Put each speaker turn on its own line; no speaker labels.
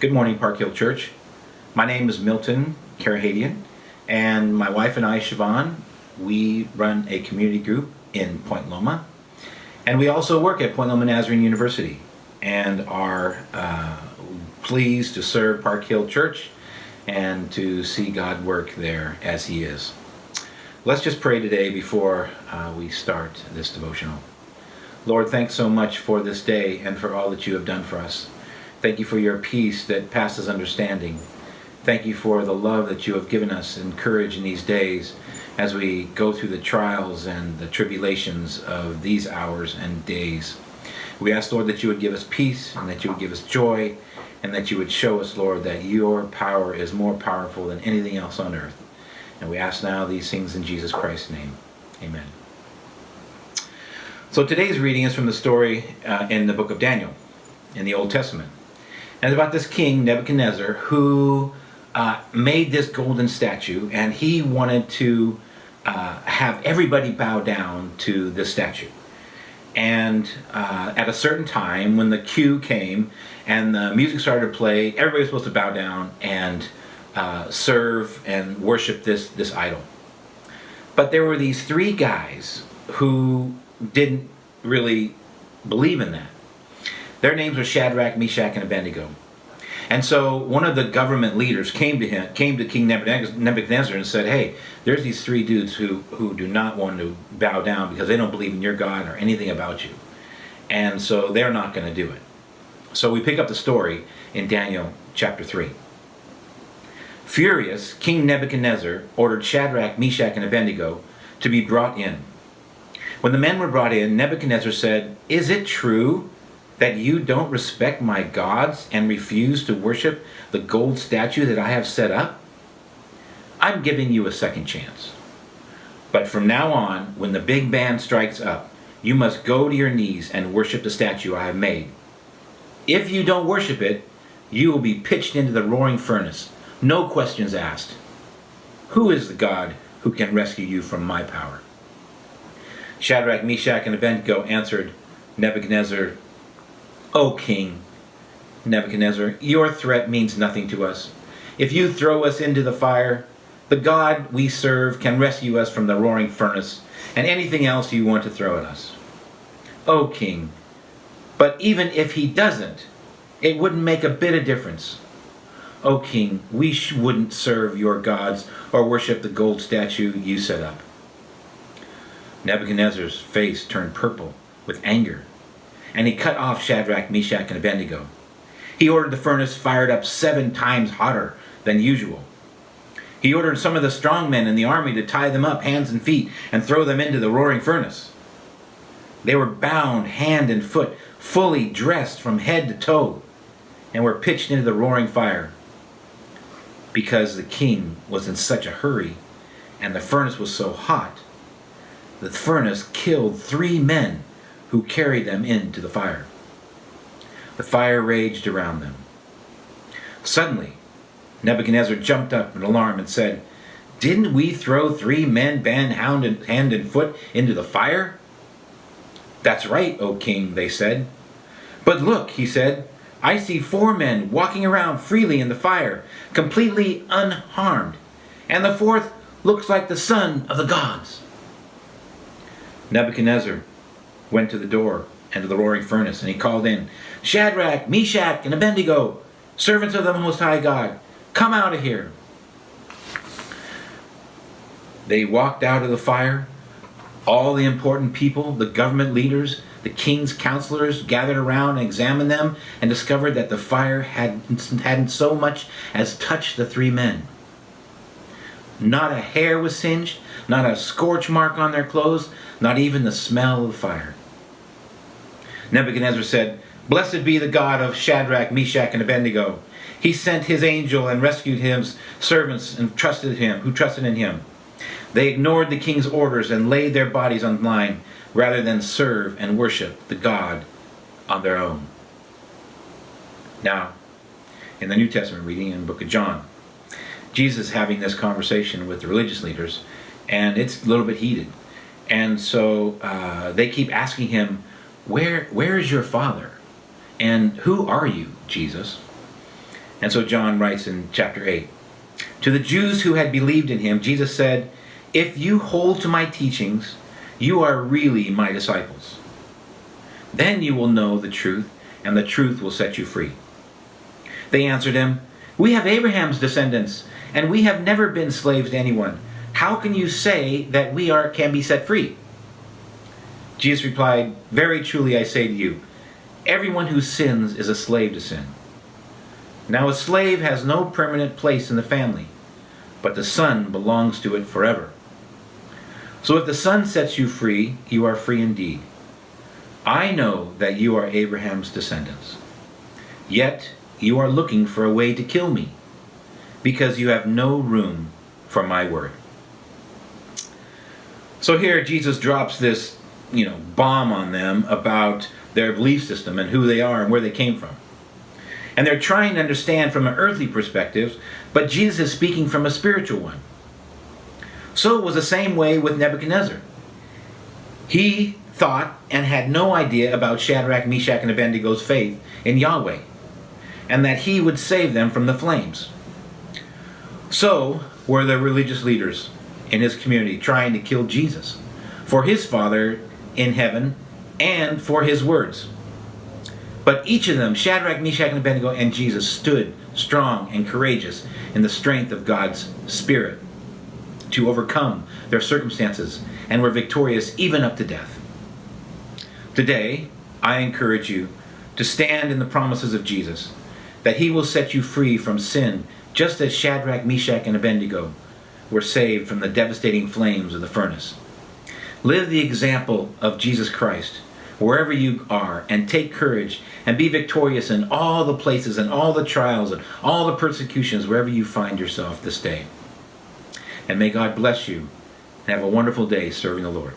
Good morning, Park Hill Church. My name is Milton Carahadian, and my wife and I, Siobhan, we run a community group in Point Loma, and we also work at Point Loma Nazarene University, and are pleased to serve Park Hill Church and to see God work there as He is. Let's just pray today before we start this devotional. Lord, thanks so much for this day and for all that you have done for us. Thank you for your peace that passes understanding. Thank you for the love that you have given us and courage in these days as we go through the trials and the tribulations of these hours and days. We ask, Lord, that you would give us peace and that you would give us joy and that you would show us, Lord, that your power is more powerful than anything else on earth. And we ask now these things in Jesus Christ's name. Amen. So today's reading is from the story in the book of Daniel in the Old Testament. And it's about this king, Nebuchadnezzar, who made this golden statue, and he wanted to have everybody bow down to this statue. And at a certain time, when the cue came and the music started to play, everybody was supposed to bow down and serve and worship this idol. But there were these three guys who didn't really believe in that. Their names were Shadrach, Meshach, and Abednego. And so one of the government leaders came to King Nebuchadnezzar and said, hey, there's these three dudes who do not want to bow down because they don't believe in your God or anything about you. And so they're not going to do it. So we pick up the story in Daniel chapter 3. Furious, King Nebuchadnezzar ordered Shadrach, Meshach, and Abednego to be brought in. When the men were brought in, Nebuchadnezzar said, is it true that you don't respect my gods and refuse to worship the gold statue that I have set up? I'm giving you a second chance. But from now on, when the big band strikes up, you must go to your knees and worship the statue I have made. If you don't worship it, you will be pitched into the roaring furnace. No questions asked. Who is the God who can rescue you from my power? Shadrach, Meshach, and Abednego answered Nebuchadnezzar, O king, Nebuchadnezzar, your threat means nothing to us. If you throw us into the fire, the God we serve can rescue us from the roaring furnace and anything else you want to throw at us. O king, but even if he doesn't, it wouldn't make a bit of difference. O king, we wouldn't serve your gods or worship the gold statue you set up. Nebuchadnezzar's face turned purple with anger, and he cut off Shadrach, Meshach, and Abednego. He ordered the furnace fired up 7 times hotter than usual. He ordered some of the strong men in the army to tie them up hands and feet and throw them into the roaring furnace. They were bound hand and foot, fully dressed from head to toe, and were pitched into the roaring fire. Because the king was in such a hurry and the furnace was so hot, the furnace killed 3 men who carried them into the fire. The fire raged around them. Suddenly, Nebuchadnezzar jumped up in alarm and said, didn't we throw 3 men bound hand and foot into the fire? That's right, O king, they said. But look, he said, I see 4 men walking around freely in the fire, completely unharmed, and the 4th looks like the son of the gods. Nebuchadnezzar went to the door and to the roaring furnace, and he called in, Shadrach, Meshach, and Abednego, servants of the Most High God, come out of here. They walked out of the fire. All the important people, the government leaders, the king's counselors gathered around and examined them and discovered that the fire hadn't so much as touched the 3 men. Not a hair was singed, not a scorch mark on their clothes, not even the smell of the fire. Nebuchadnezzar said, blessed be the God of Shadrach, Meshach, and Abednego. He sent his angel and rescued his servants and who trusted in him. They ignored the king's orders and laid their bodies on the line rather than serve and worship the God on their own. Now, in the New Testament reading in the book of John, Jesus is having this conversation with the religious leaders, and it's a little bit heated. And so they keep asking him, where is your Father? And who are you, Jesus? And so John writes in chapter 8, to the Jews who had believed in him, Jesus said, if you hold to my teachings, you are really my disciples. Then you will know the truth, and the truth will set you free. They answered him, we have Abraham's descendants, and we have never been slaves to anyone. How can you say that we can be set free? Jesus replied, very truly I say to you, everyone who sins is a slave to sin. Now a slave has no permanent place in the family, but the son belongs to it forever. So if the Son sets you free, you are free indeed. I know that you are Abraham's descendants. Yet you are looking for a way to kill me, because you have no room for my word. So here Jesus drops this, bomb on them about their belief system and who they are and where they came from. And they're trying to understand from an earthly perspective, but Jesus is speaking from a spiritual one. So it was the same way with Nebuchadnezzar. He thought and had no idea about Shadrach, Meshach, and Abednego's faith in Yahweh, and that he would save them from the flames. So were the religious leaders in his community trying to kill Jesus for his Father in heaven and for his words. But each of them, Shadrach, Meshach, and Abednego, and Jesus, stood strong and courageous in the strength of God's Spirit to overcome their circumstances and were victorious even up to death. Today, I encourage you to stand in the promises of Jesus, that he will set you free from sin, just as Shadrach, Meshach, and Abednego were saved from the devastating flames of the furnace. Live the example of Jesus Christ wherever you are, and take courage and be victorious in all the places and all the trials and all the persecutions wherever you find yourself this day. And may God bless you and have a wonderful day serving the Lord.